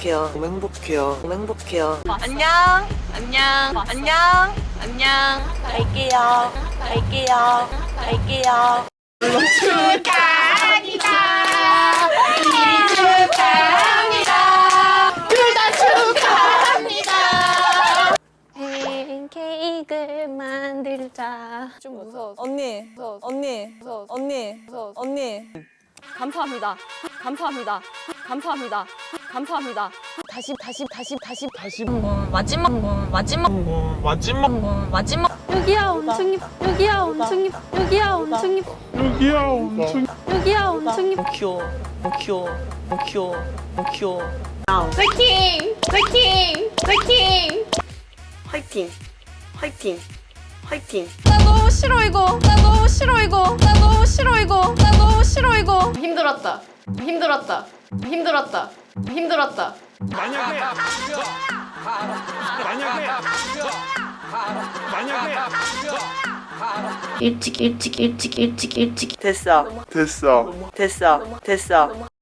행복해요. 너무 행복해요. 너무 행복해요. 안녕 안녕 안녕 안녕. 갈게요. 갈게요. 갈게요. 축하합니다. 생일 축하합니다. 둘 다 축하합니다. 팬케이크를 만들자. 좀 무서워. 언니, 무서워. 언니, 무서워. 언니, 무서워. 언니. 감사합니다. 감사합니다. 감사합니다. 감사합니다. 다시 마지막 여기야 온충님 여기야 온충님 여기야 온충님 여기야 온충님 귀여워. 귀여워. 귀여워. 귀여워. 화이팅 화이팅 화이팅. 화이팅. 화이팅. 화이팅. 나 너무 싫어 이거 나 너무 싫어 이거 나 너무 싫어 이거 나 너무 싫어 이거 힘들었다 힘들었다 힘들었다 힘들었다. 만약에 일찍 됐어. 됐어. 됐어.